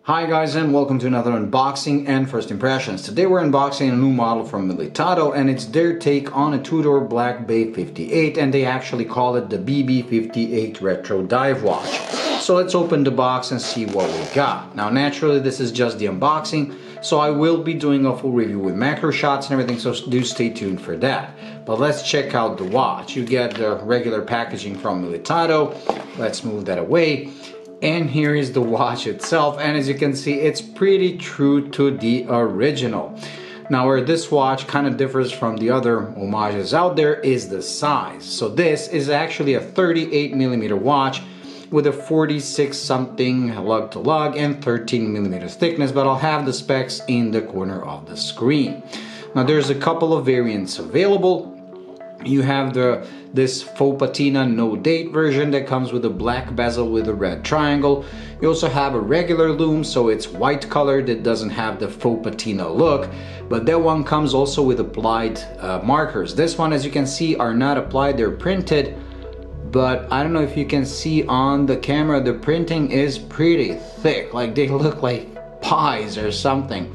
Hi guys, and welcome to another unboxing and first impressions. Today we're unboxing a new model from Militado, and it's their take on a two-door black BB58, and they actually call it the BB58 Retro Dive Watch. So let's open the box and see what we got. Now naturally this is just the unboxing, so I will be doing a full review with macro shots and everything, so do stay tuned for that. But let's check out the watch. You get the regular packaging from Militado. Let's move that away. And here is the watch itself, and as you can see, it's pretty true to the original. Now where this watch kind of differs from the other homages out there is the size. So this is actually a 38mm watch with a 46 something lug to lug and 13mm thickness, but I'll have the specs in the corner of the screen. Now there's a couple of variants available. You have this faux patina no date version that comes with a black bezel with a red triangle. You also have a regular lume, so it's white colored. It doesn't have the faux patina look, but that one comes also with applied markers. This one, as you can see, are not applied, they're printed, but I don't know if you can see on the camera, the printing is pretty thick, like they look like pies or something.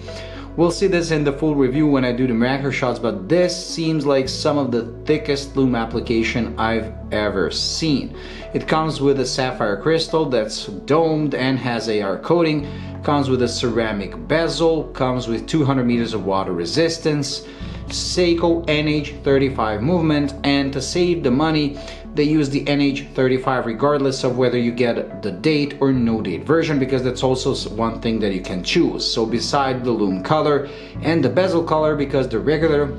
We'll see this in the full review when I do the macro shots, but this seems like some of the thickest lume application I've ever seen. It comes with a sapphire crystal that's domed and has AR coating, comes with a ceramic bezel, comes with 200 meters of water resistance, Seiko NH35 movement, and to save the money, they use the NH35 regardless of whether you get the date or no date version, because that's also one thing that you can choose. So beside the lume color and the bezel color, because the regular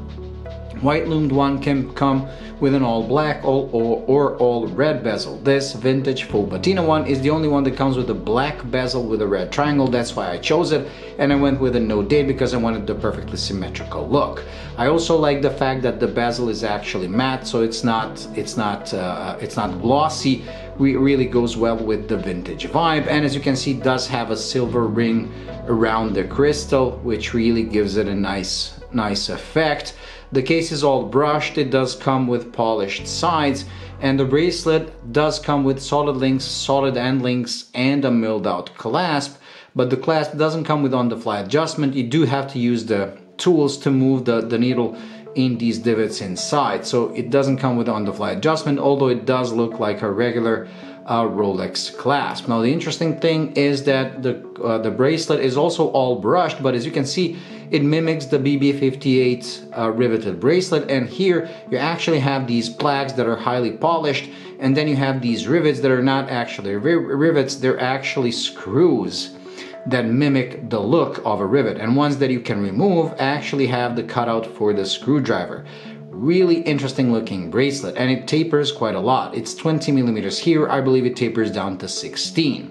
white lumed one can come with an all black or all red bezel. This vintage faux patina one is the only one that comes with a black bezel with a red triangle. That's why I chose it, and I went with a no date because I wanted the perfectly symmetrical look. I also like the fact that the bezel is actually matte, so it's not glossy. It really goes well with the vintage vibe, and as you can see, it does have a silver ring around the crystal, which really gives it a nice effect. The case is all brushed. It does come with polished sides, and the bracelet does come with solid end links and a milled out clasp, but the clasp doesn't come with on-the-fly adjustment. You do have to use the tools to move the needle in these divots inside, so it doesn't come with on-the-fly adjustment, although it does look like a regular Rolex clasp. Now the interesting thing is that the bracelet is also all brushed, but as you can see, it mimics the BB58 riveted bracelet, and here you actually have these plaques that are highly polished, and then you have these rivets that are not actually rivets, they're actually screws that mimic the look of a rivet, and ones that you can remove actually have the cutout for the screwdriver. Really interesting looking bracelet, and it tapers quite a lot. It's 20mm here. I believe it tapers down to 16.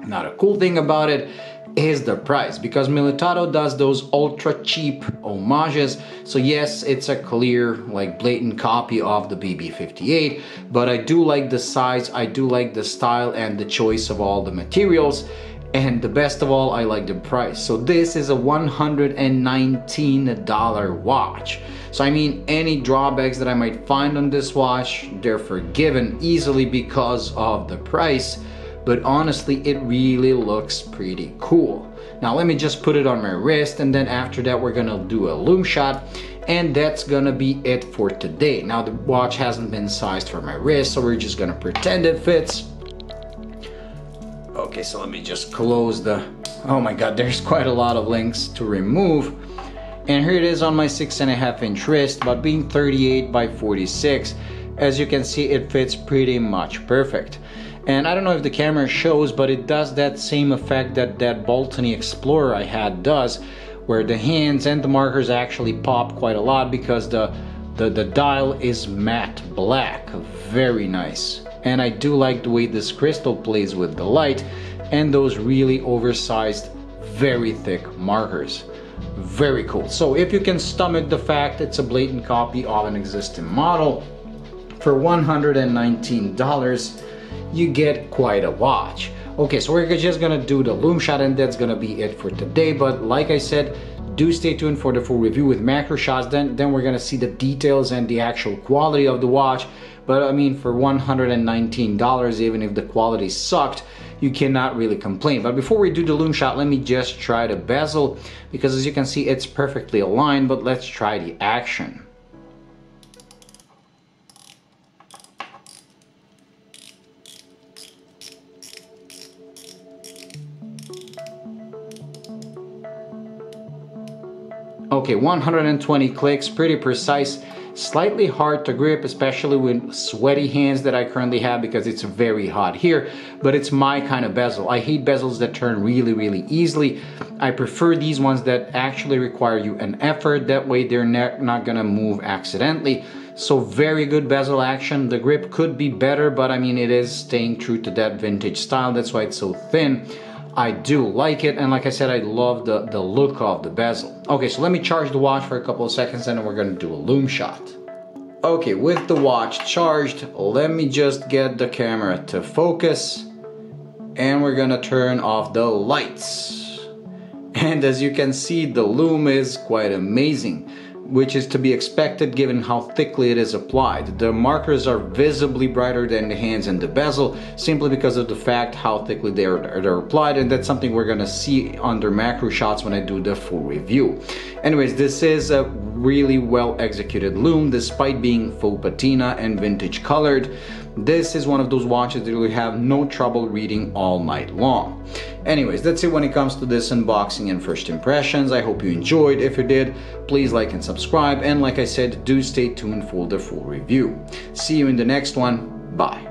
Now the cool thing about it is the price, because Militado does those ultra cheap homages. So yes, it's a clear, like blatant copy of the BB58, but I do like the size, I do like the style and the choice of all the materials. And the best of all, I like the price. So this is a $119 watch. So I mean, any drawbacks that I might find on this watch, they're forgiven easily because of the price. But honestly, it really looks pretty cool. Now let me just put it on my wrist, and then after that we're gonna do a lume shot, and that's gonna be it for today. Now the watch hasn't been sized for my wrist, so we're just gonna pretend it fits. Okay, so let me just close the... Oh my god, there's quite a lot of links to remove. And here it is on my 6.5 inch wrist, but being 38 by 46, as you can see, it fits pretty much perfect. And I don't know if the camera shows, but it does that same effect that Boltony Explorer I had does, where the hands and the markers actually pop quite a lot because the dial is matte black. Very nice. And I do like the way this crystal plays with the light and those really oversized, very thick markers. Very cool. So if you can stomach the fact it's a blatant copy of an existing model, for $119, you get quite a watch. Okay, so we're just gonna do the lume shot, and that's gonna be it for today. But like I said, do stay tuned for the full review with macro shots. Then we're gonna see the details and the actual quality of the watch but I mean, for $119, even if the quality sucked, you cannot really complain. But before we do the lume shot, let me just try the bezel, because as you can see, it's perfectly aligned. But let's try the action. Okay, 120 clicks, pretty precise, slightly hard to grip, especially with sweaty hands that I currently have because it's very hot here, but it's my kind of bezel. I hate bezels that turn really easily. I prefer these ones that actually require you an effort, that way they're not gonna move accidentally. So very good bezel action. The grip could be better, but I mean, it is staying true to that vintage style, that's why it's so thin. I do like it, and like I said, I love the look of the bezel. Okay, so let me charge the watch for a couple of seconds and then we're gonna do a lume shot. Okay, with the watch charged, let me just get the camera to focus, and we're gonna turn off the lights. And as you can see, the lume is quite amazing, which is to be expected given how thickly it is applied. The markers are visibly brighter than the hands and the bezel, simply because of the fact how thickly they're applied, and that's something we're gonna see under macro shots when I do the full review. Anyways, this is a really well executed lume, despite being faux patina and vintage colored. This is one of those watches that you'll have no trouble reading all night long. Anyways, that's it when it comes to this unboxing and first impressions. I hope you enjoyed. If you did, please like and subscribe, and like I said, do stay tuned for the full review. See you in the next one. Bye.